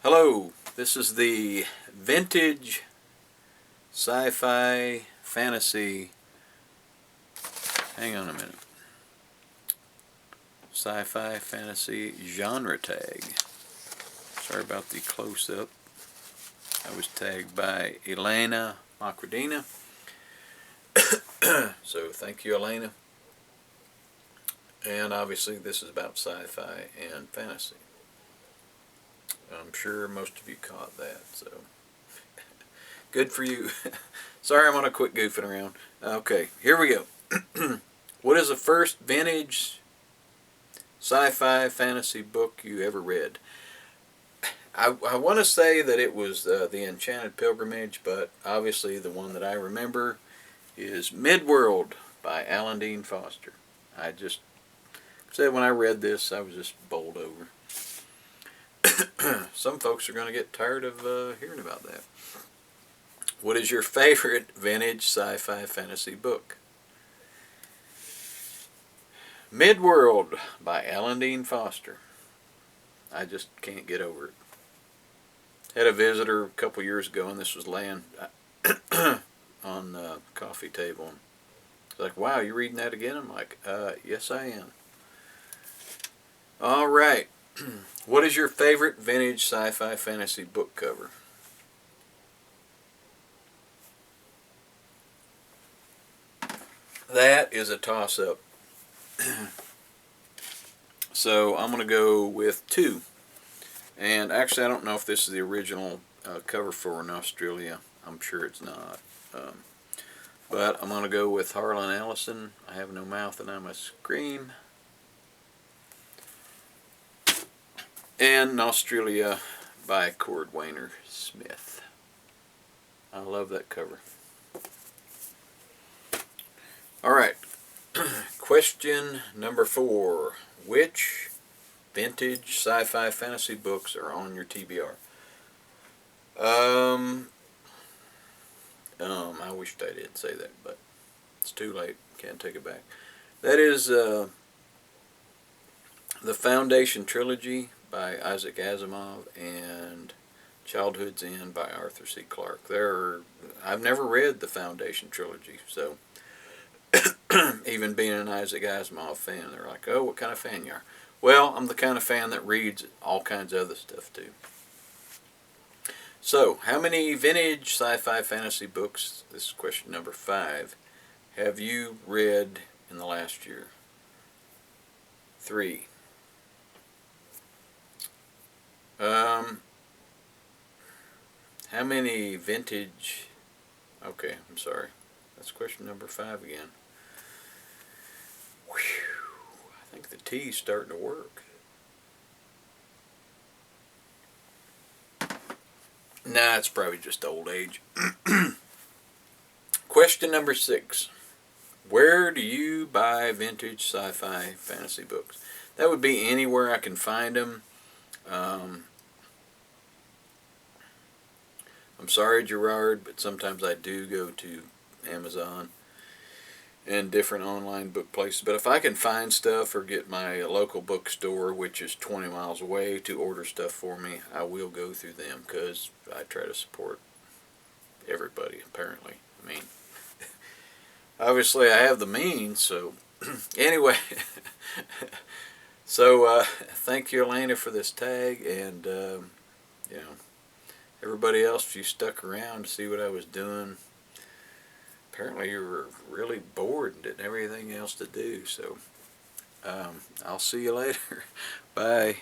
Hello, this is the vintage sci-fi fantasy, hang on a minute, sci-fi fantasy genre tag. Sorry about the close-up. I was tagged by Elena Makridina. So thank you, Elena. And obviously this is about sci-fi and fantasy. I'm sure most of you caught that, so good for you. Sorry I'm gonna quit goofing around. Okay, here we go. What is the first vintage sci-fi fantasy book you ever read? I want to say that it was The Enchanted Pilgrimage, but obviously the one that I remember is Midworld by Alan Dean Foster. I just said when I read this, I was just bowled over. Some folks are going to get tired of hearing about that. What is your favorite vintage sci-fi fantasy book? Midworld by Alan Dean Foster. I just can't get over it. Had a visitor a couple years ago, and this was laying on the coffee table. It's like, wow, you reading that again? I'm like, yes, I am. All right. What is your favorite vintage sci-fi fantasy book cover? That is a toss-up. So I'm going to go with two. And actually, I don't know if this is the original cover for in Australia. I'm sure it's not. But I'm going to go with Harlan Ellison. I have no mouth and I must scream. And Australia by Cordwainer Smith. I love that cover. All right. Question number 4. Which vintage sci-fi fantasy books are on your TBR? I wished I didn't say that, but it's too late. Can't take it back. That is the Foundation Trilogy by Isaac Asimov and Childhood's End by Arthur C. Clarke. I've never read the Foundation Trilogy, so even being an Isaac Asimov fan, they're like, oh, what kind of fan you are? Well, I'm the kind of fan that reads all kinds of other stuff too. So, how many vintage sci-fi fantasy books, this is question number 5, have you read in the last year? 3. How many vintage... Okay, I'm sorry. That's question number 5 again. Whew, I think the T's starting to work. Nah, it's probably just old age. Question number 6. Where do you buy vintage sci-fi fantasy books? That would be anywhere I can find them. I'm sorry, Gerard, but sometimes I do go to Amazon and different online book places. But if I can find stuff or get my local bookstore, which is 20 miles away, to order stuff for me, I will go through them because I try to support everybody, apparently. I mean, obviously I have the means, so anyway. So thank you, Elena, for this tag, and you know, everybody else, if you stuck around to see what I was doing, apparently you were really bored and didn't have anything else to do. So I'll see you later. Bye.